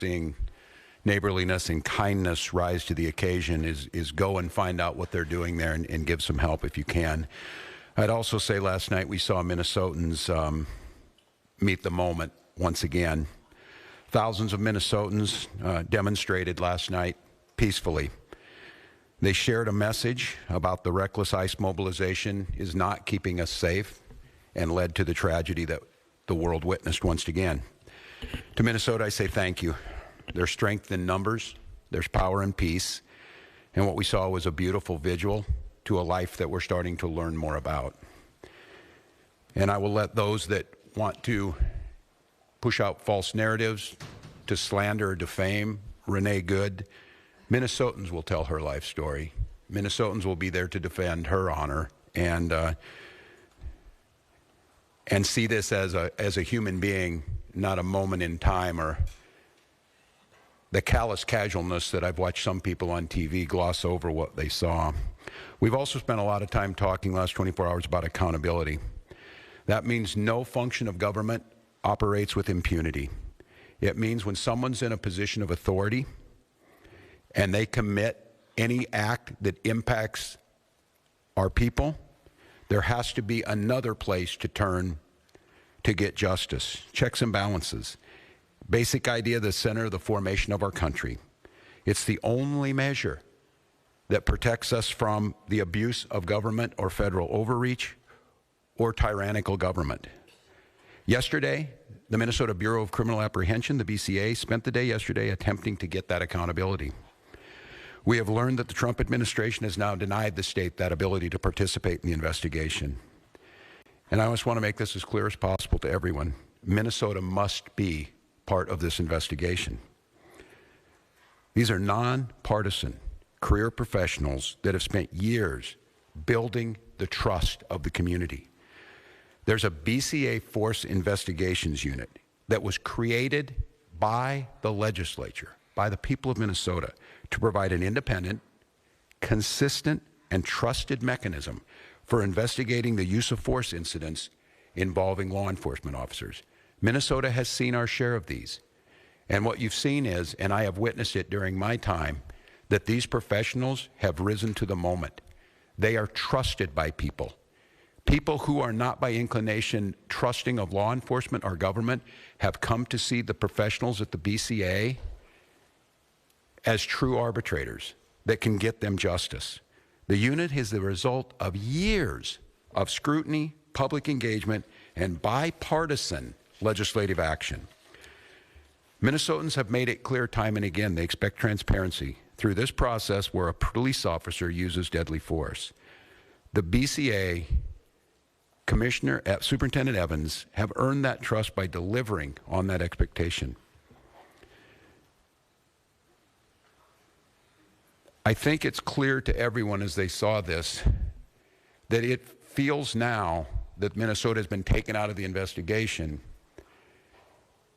seeing neighborliness and kindness rise to the occasion is go and find out what they're doing there and give some help if you can. I'd also say last night we saw Minnesotans meet the moment once again. Thousands of Minnesotans demonstrated last night peacefully. They shared a message about the reckless ICE mobilization is not keeping us safe and led to the tragedy that the world witnessed once again. To Minnesota, I say thank you. There's strength in numbers, there's power in peace, and what we saw was a beautiful vigil to a life that we're starting to learn more about. And I will let those that want to push out false narratives, to slander or defame Renee Good, Minnesotans will tell her life story. Minnesotans will be there to defend her honor and see this as a human being, not a moment in time or the callous casualness that I've watched some people on TV gloss over what they saw. We've also spent a lot of time talking last 24 hours about accountability. That means no function of government operates with impunity. It means when someone's in a position of authority and they commit any act that impacts our people, there has to be another place to turn to get justice. Checks and balances. Basic idea, the center of the formation of our country. It's the only measure that protects us from the abuse of government or federal overreach or tyrannical government. Yesterday, the Minnesota Bureau of Criminal Apprehension, the BCA, spent the day yesterday attempting to get that accountability. We have learned that the Trump administration has now denied the state that ability to participate in the investigation. And I just want to make this as clear as possible to everyone. Minnesota must be part of this investigation. These are nonpartisan career professionals that have spent years building the trust of the community. There's a BCA Force Investigations Unit that was created by the legislature, by the people of Minnesota, to provide an independent, consistent, and trusted mechanism for investigating the use of force incidents involving law enforcement officers. Minnesota has seen our share of these. And what you've seen is, and I have witnessed it during my time, that these professionals have risen to the moment. They are trusted by people. People who are not by inclination trusting of law enforcement or government have come to see the professionals at the BCA as true arbitrators that can get them justice. The unit is the result of years of scrutiny, public engagement, and bipartisan legislative action. Minnesotans have made it clear time and again they expect transparency through this process where a police officer uses deadly force. The BCA Commissioner, Superintendent Evans, have earned that trust by delivering on that expectation. I think it's clear to everyone as they saw this that it feels now that Minnesota has been taken out of the investigation.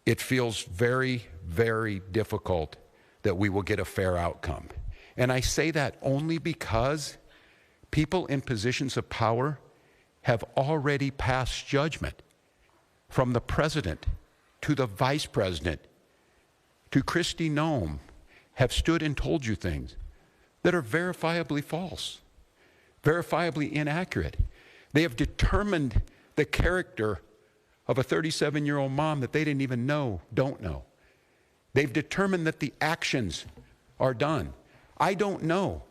It feels very, very difficult that we will get a fair outcome. And I say that only because people in positions of power have already passed judgment, from the president to the vice president to Kristi Noem, have stood and told you things that are verifiably false, verifiably inaccurate. They have determined the character of a 37-year-old mom that they didn't even know, don't know. They've determined that the actions are done. I don't know.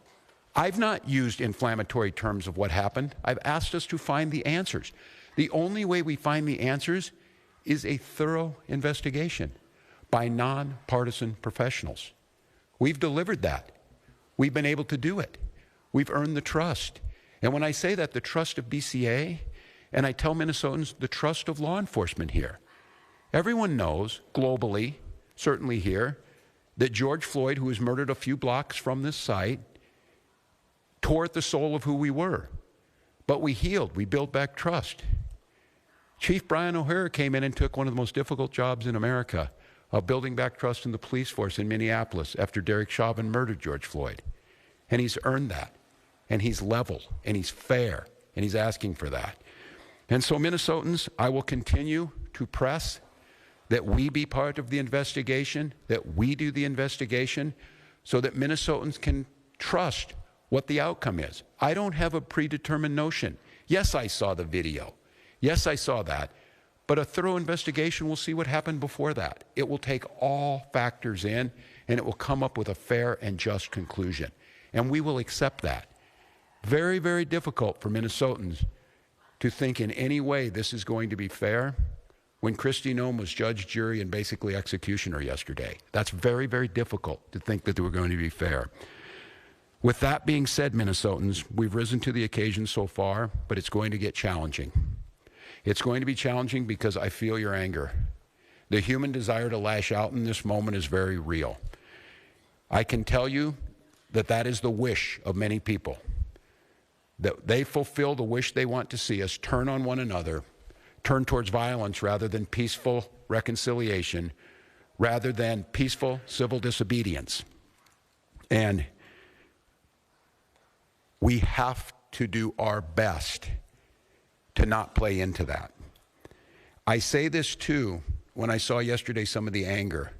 I've not used inflammatory terms of what happened. I've asked us to find the answers. The only way we find the answers is a thorough investigation by nonpartisan professionals. We've delivered that. We've been able to do it. We've earned the trust. And when I say that, the trust of BCA, and I tell Minnesotans the trust of law enforcement here. Everyone knows, globally, certainly here, that George Floyd, who was murdered a few blocks from this site, tore at the soul of who we were. But we healed. We built back trust. Chief Brian O'Hara came in and took one of the most difficult jobs in America of building back trust in the police force in Minneapolis after Derek Chauvin murdered George Floyd. And he's earned that. And he's level. And he's fair. And he's asking for that. And so, Minnesotans, I will continue to press that we be part of the investigation, that we do the investigation, so that Minnesotans can trust what the outcome is. I don't have a predetermined notion. Yes, I saw the video. Yes, I saw that. But a thorough investigation will see what happened before that. It will take all factors in, and it will come up with a fair and just conclusion. And we will accept that. Very, very difficult for Minnesotans to think in any way this is going to be fair when Kristi Noem was judge, jury, and basically executioner yesterday. That's very, very difficult to think that they were going to be fair. With that being said, Minnesotans, we've risen to the occasion so far, but it's going to get challenging. It's going to be challenging because I feel your anger. The human desire to lash out in this moment is very real. I can tell you that that is the wish of many people, that they fulfill the wish they want to see us turn on one another, turn towards violence rather than peaceful reconciliation, rather than peaceful civil disobedience. And we have to do our best to not play into that. I say this too when I saw yesterday some of the anger,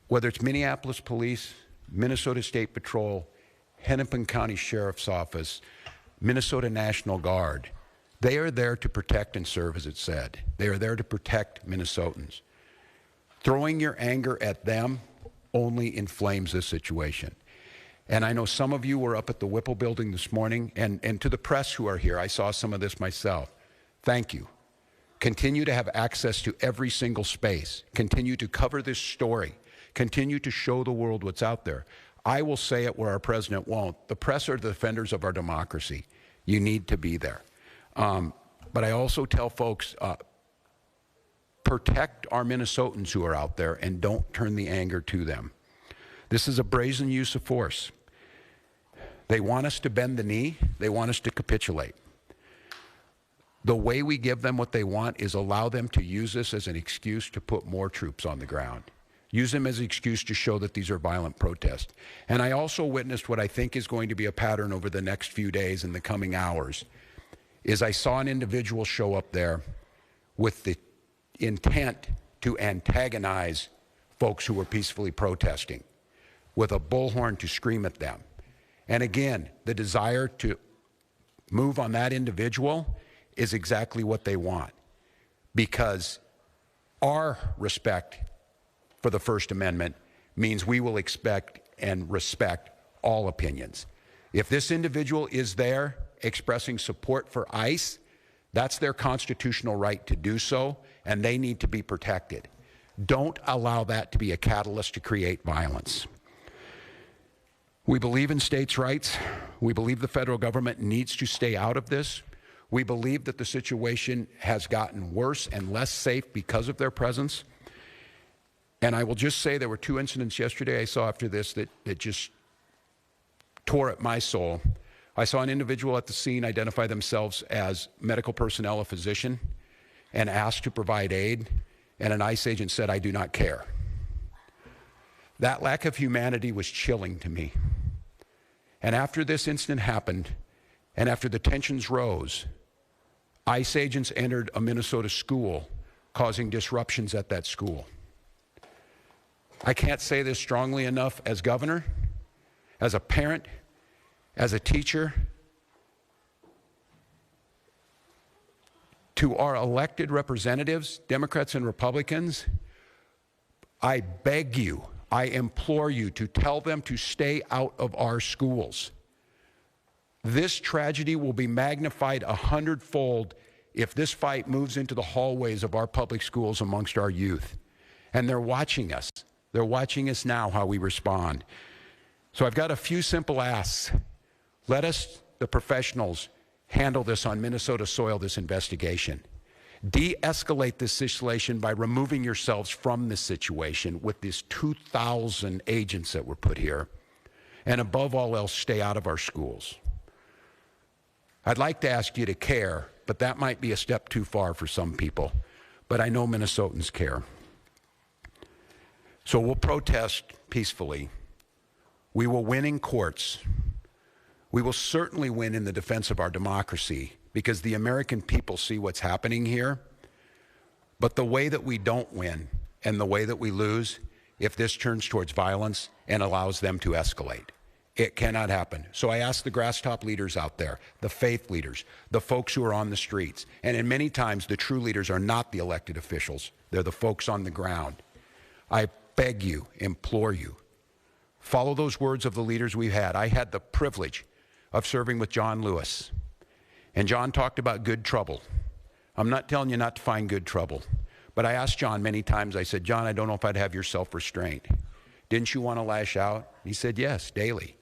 whether it's Minneapolis Police, Minnesota State Patrol, Hennepin County Sheriff's Office, Minnesota National Guard. They are there to protect and serve, as it said. They are there to protect Minnesotans. Throwing your anger at them only inflames this situation. And I know some of you were up at the Whipple building this morning, and to the press who are here, I saw some of this myself. Thank you. Continue to have access to every single space. Continue to cover this story. Continue to show the world what's out there. I will say it where our president won't. The press are the defenders of our democracy. You need to be there. But I also tell folks, protect our Minnesotans who are out there and don't turn the anger to them. This is a brazen use of force. They want us to bend the knee. They want us to capitulate. The way we give them what they want is allow them to use this as an excuse to put more troops on the ground. Use them as an excuse to show that these are violent protests. And I also witnessed what I think is going to be a pattern over the next few days and the coming hours, is I saw an individual show up there with the intent to antagonize folks who were peacefully protesting, with a bullhorn to scream at them. And again, the desire to move on that individual is exactly what they want, because our respect for the First Amendment means we will expect and respect all opinions. If this individual is there expressing support for ICE, that's their constitutional right to do so, and they need to be protected. Don't allow that to be a catalyst to create violence. We believe in states' rights. We believe the federal government needs to stay out of this. We believe that the situation has gotten worse and less safe because of their presence. And I will just say there were two incidents yesterday I saw after this that just tore at my soul. I saw an individual at the scene identify themselves as medical personnel, a physician, and asked to provide aid, and an ICE agent said, "I do not care." That lack of humanity was chilling to me. And after this incident happened, and after the tensions rose, ICE agents entered a Minnesota school, causing disruptions at that school. I can't say this strongly enough as governor, as a parent, as a teacher. To our elected representatives, Democrats and Republicans, I beg you, I implore you to tell them to stay out of our schools. This tragedy will be magnified 100-fold if this fight moves into the hallways of our public schools amongst our youth. And they're watching us. They're watching us now, how we respond. So I've got a few simple asks. Let us, the professionals, handle this on Minnesota soil, this investigation. De-escalate this situation by removing yourselves from this situation with these 2,000 agents that were put here. And above all else, stay out of our schools. I'd like to ask you to care, but that might be a step too far for some people. But I know Minnesotans care. So we'll protest peacefully. We will win in courts. We will certainly win in the defense of our democracy, because the American people see what's happening here. But the way that we don't win and the way that we lose if this turns towards violence and allows them to escalate. It cannot happen. So I ask the grass top leaders out there, the faith leaders, the folks who are on the streets, and in many times the true leaders are not the elected officials. They're the folks on the ground. I beg you, implore you, follow those words of the leaders we've had. I had the privilege of serving with John Lewis, and John talked about good trouble. I'm not telling you not to find good trouble, but I asked John many times, I said, John, I don't know if I'd have your self-restraint. Didn't you want to lash out? He said, yes, daily.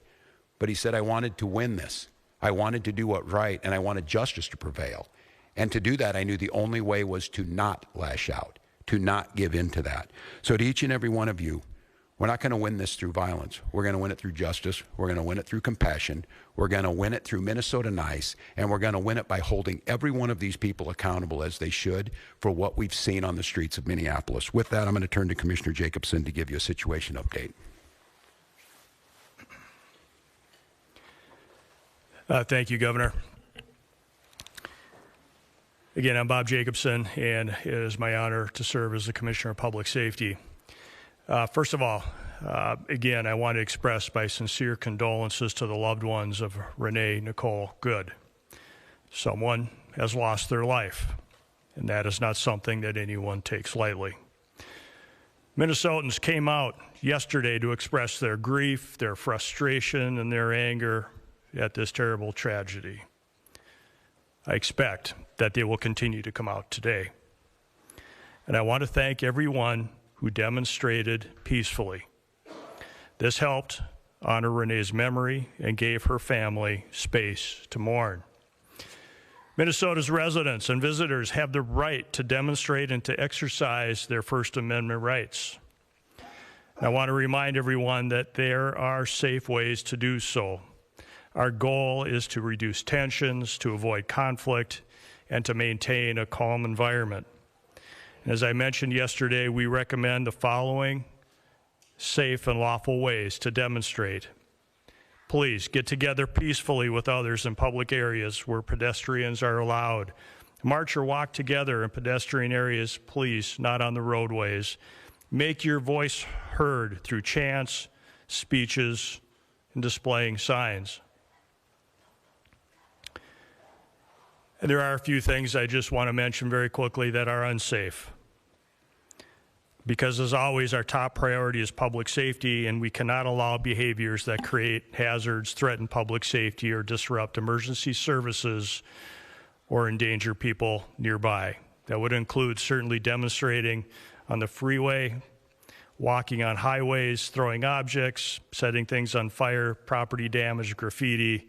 But he said, I wanted to win this. I wanted to do what's right, and I wanted justice to prevail. And to do that, I knew the only way was to not lash out, to not give in to that. So to each and every one of you, we're not going to win this through violence. We're going to win it through justice. We're going to win it through compassion. We're going to win it through Minnesota Nice, and we're going to win it by holding every one of these people accountable as they should for what we've seen on the streets of Minneapolis. With that, I'm going to turn to Commissioner Jacobson to give you a situation update. Thank you, Governor. Again, I'm Bob Jacobson, and it is my honor to serve as the Commissioner of Public Safety. First of all, again, I want to express my sincere condolences to the loved ones of Renee Nicole Good. Someone has lost their life, and that is not something that anyone takes lightly. Minnesotans came out yesterday to express their grief, their frustration, and their anger at this terrible tragedy. I expect that they will continue to come out today. And I want to thank everyone who demonstrated peacefully. This helped honor Renee's memory and gave her family space to mourn. Minnesota's residents and visitors have the right to demonstrate and to exercise their First Amendment rights. I want to remind everyone that there are safe ways to do so. Our goal is to reduce tensions, to avoid conflict, and to maintain a calm environment. And as I mentioned yesterday, we recommend the following safe and lawful ways to demonstrate. Please get together peacefully with others in public areas where pedestrians are allowed. March or walk together in pedestrian areas, please, not on the roadways. Make your voice heard through chants, speeches, and displaying signs. And there are a few things I just want to mention very quickly that are unsafe. Because as always, our top priority is public safety, and we cannot allow behaviors that create hazards, threaten public safety, or disrupt emergency services or endanger people nearby. That would include certainly demonstrating on the freeway, walking on highways, throwing objects, setting things on fire, property damage, graffiti,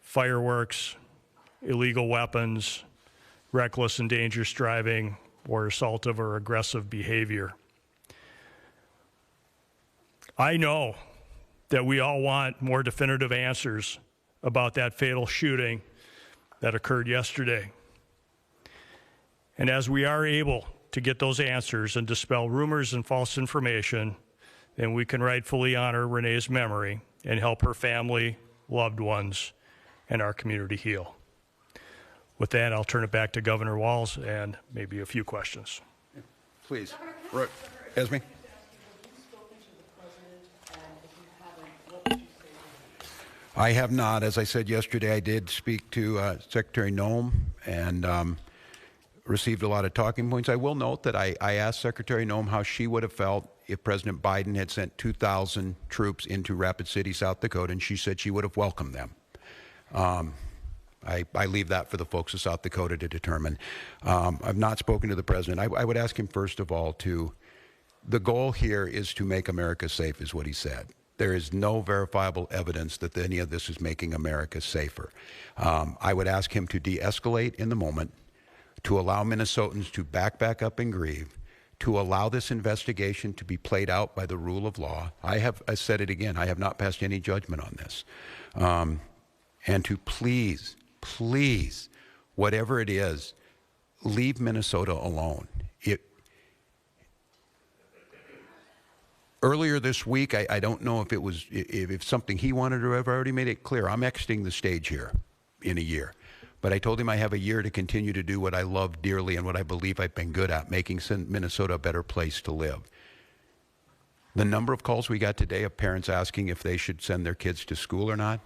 fireworks, illegal weapons, reckless and dangerous driving, or assaultive or aggressive behavior. I know that we all want more definitive answers about that fatal shooting that occurred yesterday. And as we are able to get those answers and dispel rumors and false information, then we can rightfully honor Renee's memory and help her family, loved ones, and our community heal. With that, I'll turn it back to Governor Walz and maybe a few questions. Please. Right. Esme? I have not. As I said yesterday, I did speak to Secretary Noem and received a lot of talking points. I will note that I asked Secretary Noem how she would have felt if President Biden had sent 2,000 troops into Rapid City, South Dakota, and she said she would have welcomed them. I leave that for the folks of South Dakota to determine. I've not spoken to the president. I would ask him, first of all, the goal here is to make America safe, is what he said. There is no verifiable evidence that any of this is making America safer. I would ask him to de-escalate in the moment, to allow Minnesotans to back up and grieve, to allow this investigation to be played out by the rule of law. I said it again, I have not passed any judgment on this. And to please, whatever it is, leave Minnesota alone. Earlier this week, I don't know if it was if something he wanted to have already made it clear. I'm exiting the stage here in a year. But I told him I have a year to continue to do what I love dearly and what I believe I've been good at, making Minnesota a better place to live. The number of calls we got today of parents asking if they should send their kids to school or not.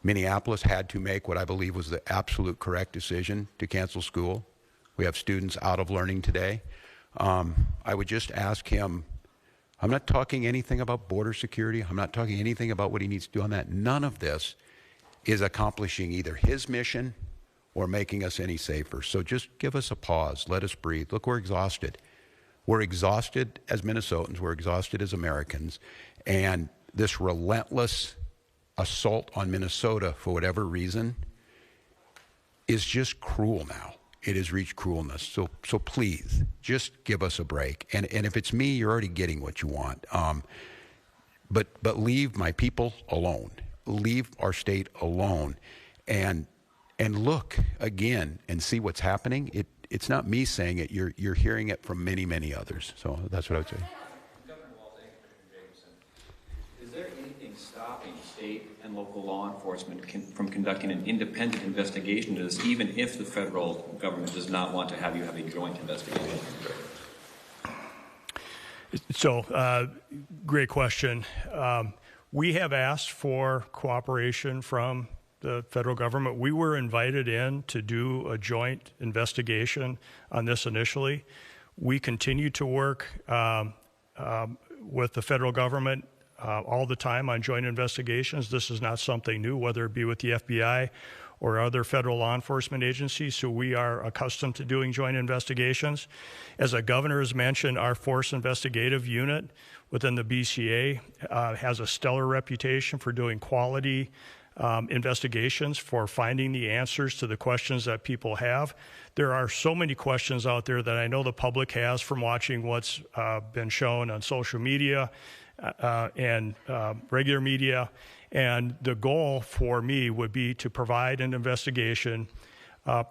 Minneapolis had to make what I believe was the absolute correct decision to cancel school. We have students out of learning today. I would just ask him, I'm not talking anything about border security. I'm not talking anything about what he needs to do on that. None of this is accomplishing either his mission or making us any safer. So just give us a pause. Let us breathe. Look, we're exhausted. We're exhausted as Minnesotans. We're exhausted as Americans. And this relentless assault on Minnesota, for whatever reason, is just cruel now. It has reached cruelness. So please, just give us a break. And if it's me, you're already getting what you want. But leave my people alone. Leave our state alone. And look again and see what's happening. It's not me saying it. You're hearing it from many, many others. So that's what I would say. Governor Walz, Jameson, is there anything stopping state and local law enforcement from conducting an independent investigation into this, even if the federal government does not want to have you have a joint investigation? So, great question. We have asked for cooperation from the federal government. We were invited in to do a joint investigation on this initially. We continue to work with the federal government all the time on joint investigations. This is not something new, whether it be with the FBI or other federal law enforcement agencies, so we are accustomed to doing joint investigations. As the governor has mentioned, our Force Investigative Unit within the BCA has a stellar reputation for doing quality investigations, for finding the answers to the questions that people have. There are so many questions out there that I know the public has from watching what's been shown on social media and regular media. And the goal for me would be to provide an investigation,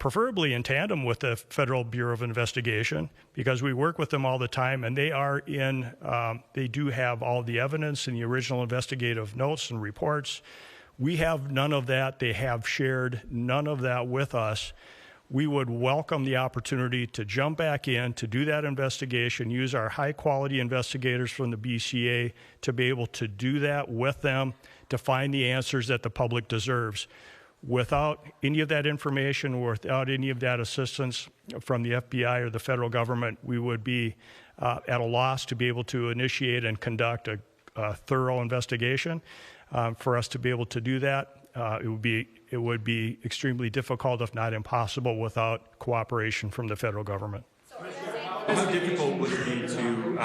preferably in tandem with the Federal Bureau of Investigation, because we work with them all the time, and they do have all the evidence in the original investigative notes and reports. We have none of that. They have shared none of that with us. We would welcome the opportunity to jump back in, to do that investigation, use our high-quality investigators from the BCA to be able to do that with them, to find the answers that the public deserves. Without any of that information, or without any of that assistance from the FBI or the federal government, we would be at a loss to be able to initiate and conduct a thorough investigation. For us to be able to do that, it would be extremely difficult, if not impossible, without cooperation from the federal government. How difficult would it be to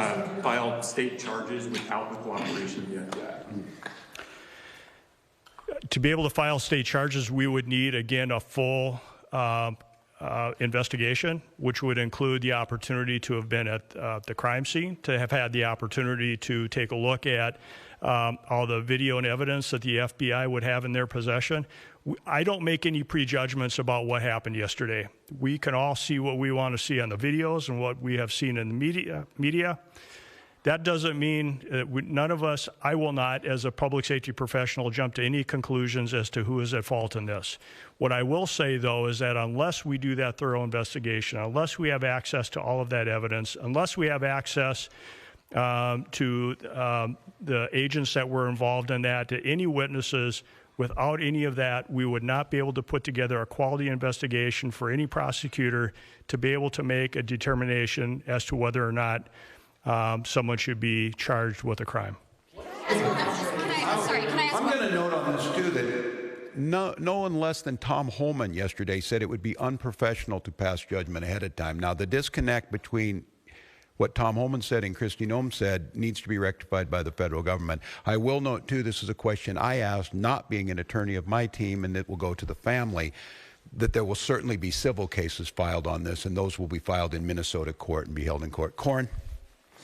file state charges without the cooperation of the FBI? To be able to file state charges, we would need, again, a full investigation, which would include the opportunity to have been at the crime scene, to have had the opportunity to take a look at all the video and evidence that the FBI would have in their possession. I don't make any prejudgments about what happened yesterday. We can all see what we want to see on the videos and what we have seen in the media. That doesn't mean none of us, I will not, as a public safety professional, jump to any conclusions as to who is at fault in this. What I will say, though, is that unless we do that thorough investigation, unless we have access to all of that evidence, unless we have access to the agents that were involved in that, to any witnesses, without any of that, we would not be able to put together a quality investigation for any prosecutor to be able to make a determination as to whether or not someone should be charged with a crime. Can I ask I'm going to note on this, too, that no one less than Tom Holman yesterday said it would be unprofessional to pass judgment ahead of time. Now, the disconnect between what Tom Holman said and Kristi Noem said needs to be rectified by the federal government. I will note, too, this is a question I asked, not being an attorney of my team, and it will go to the family, that there will certainly be civil cases filed on this, and those will be filed in Minnesota court and be held in court. Corn?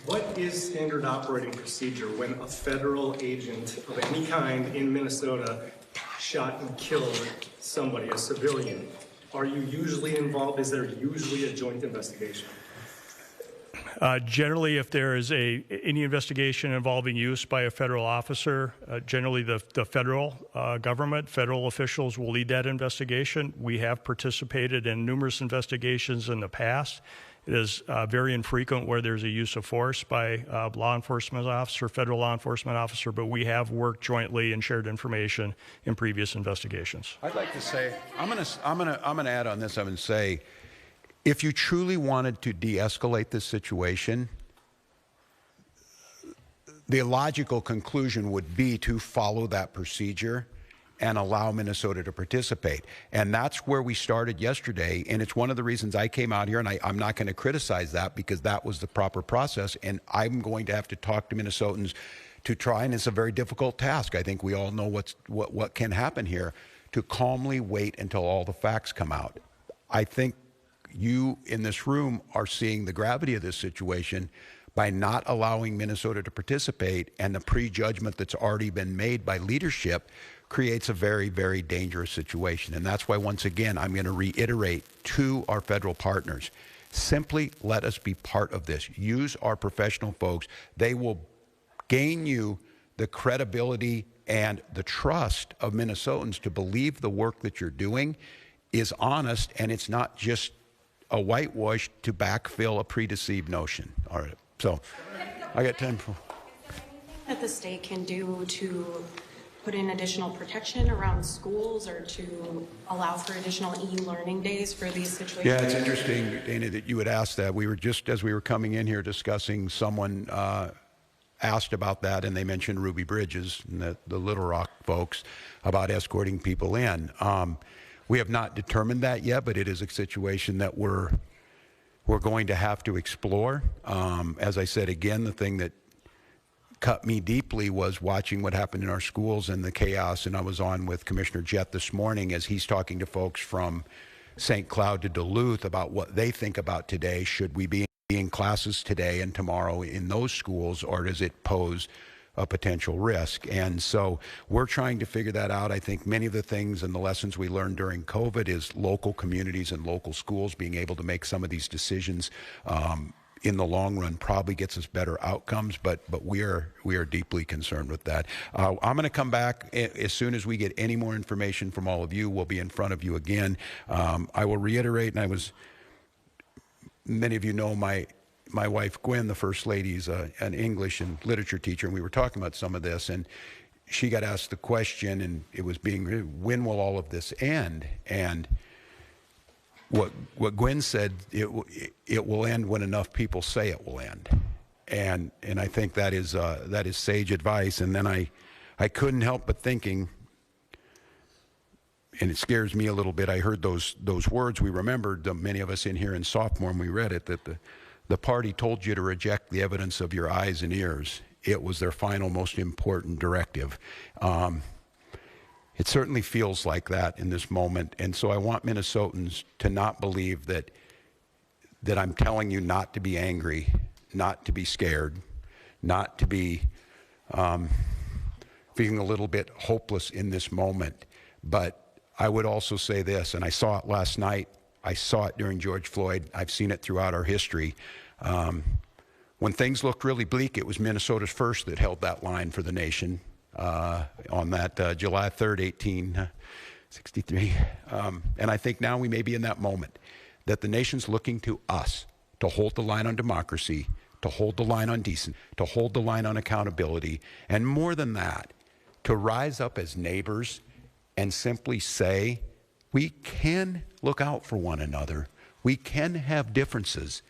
What is standard operating procedure when a federal agent of any kind in Minnesota shot and killed somebody, a civilian? Are you usually involved? Is there usually a joint investigation? Generally, if there is any investigation involving use by a federal officer, generally the federal government, federal officials will lead that investigation. We have participated in numerous investigations in the past. It is very infrequent where there's a use of force by law enforcement officer, federal law enforcement officer, but we have worked jointly and shared information in previous investigations. I'd like to say, I'm gonna add on this. I'm gonna say, if you truly wanted to de-escalate this situation, the logical conclusion would be to follow that procedure and allow Minnesota to participate. And that's where we started yesterday. And it's one of the reasons I came out here, and I'm not going to criticize that because that was the proper process. And I'm going to have to talk to Minnesotans to try, and it's a very difficult task. I think we all know what can happen here, to calmly wait until all the facts come out. I think you in this room are seeing the gravity of this situation by not allowing Minnesota to participate, and the prejudgment that's already been made by leadership creates a very, very dangerous situation. And that's why, once again, I'm going to reiterate to our federal partners, simply let us be part of this. Use our professional folks. They will gain you the credibility and the trust of Minnesotans to believe the work that you're doing is honest, and it's not just a whitewash to backfill a predeceived notion. All right, so I got 10. That the state can do to put in additional protection around schools or to allow for additional e-learning days for these situations? Yeah, it's interesting, Dana, that you would ask that. We were just, as we were coming in here discussing, someone asked about that, and they mentioned Ruby Bridges and the Little Rock folks about escorting people in. We have not determined that yet, but it is a situation that we're going to have to explore. As I said, again, the thing that cut me deeply was watching what happened in our schools and the chaos. And I was on with Commissioner Jett this morning as he's talking to folks from St. Cloud to Duluth about what they think about today. Should we be in classes today and tomorrow in those schools, or does it pose a potential risk? And so we're trying to figure that out. I think many of the things and the lessons we learned during COVID is local communities and local schools being able to make some of these decisions in the long run probably gets us better outcomes, but we are deeply concerned with that. I'm going to come back as soon as we get any more information from all of you. We'll be in front of you again. I will reiterate, and many of you know my wife Gwen, the First Lady, is an English and literature teacher, and we were talking about some of this, and she got asked the question, and it was when will all of this end? And what Gwen said, it will end when enough people say it will end, and I think that is sage advice. And then I couldn't help but thinking, and it scares me a little bit. I heard those words. We remembered, many of us in here in sophomore, and we read it, that the party told you to reject the evidence of your eyes and ears. It was their final, most important directive. It certainly feels like that in this moment. And so I want Minnesotans to not believe that I'm telling you not to be angry, not to be scared, not to be feeling a little bit hopeless in this moment. But I would also say this, and I saw it last night, I saw it during George Floyd, I've seen it throughout our history. When things looked really bleak, it was Minnesota's first that held that line for the nation. On that July 3rd, 1863. And I think now we may be in that moment that the nation's looking to us to hold the line on democracy, to hold the line on decency, to hold the line on accountability, and more than that, to rise up as neighbors and simply say, we can look out for one another, we can have differences,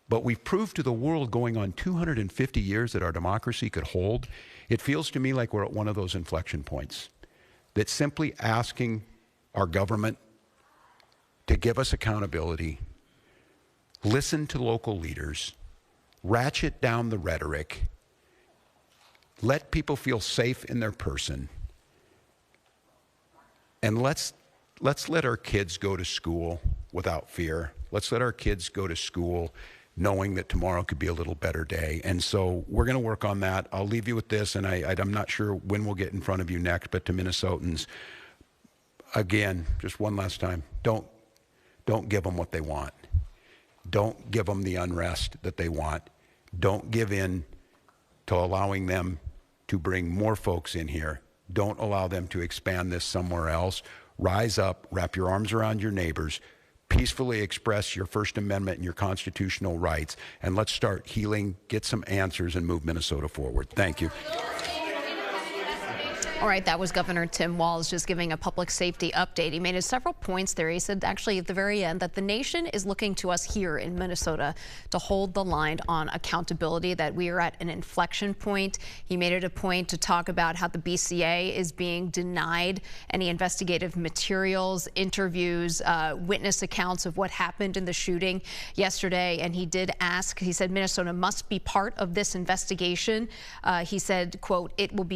but we've proved to the world going on 250 years that our democracy could hold. It feels to me like we're at one of those inflection points, that simply asking our government to give us accountability, listen to local leaders, ratchet down the rhetoric, let people feel safe in their person, and let's let our kids go to school without fear. Let's let our kids go to school knowing that tomorrow could be a little better day. And so we're going to work on that. I'll leave you with this, and I'm not sure when we'll get in front of you next, but to Minnesotans, again, just one last time, don't give them what they want. Don't give them the unrest that they want. Don't give in to allowing them to bring more folks in here. Don't allow them to expand this somewhere else. Rise up, wrap your arms around your neighbors, peacefully express your First Amendment and your constitutional rights, and let's start healing, get some answers, and move Minnesota forward. Thank you. All right, that was Governor Tim Walz just giving a public safety update. He made several points there. He said actually at the very end that the nation is looking to us here in Minnesota to hold the line on accountability, that we are at an inflection point. He made it a point to talk about how the BCA is being denied any investigative materials, interviews, witness accounts of what happened in the shooting yesterday. And he did ask, he said Minnesota must be part of this investigation. He said, quote, "It will be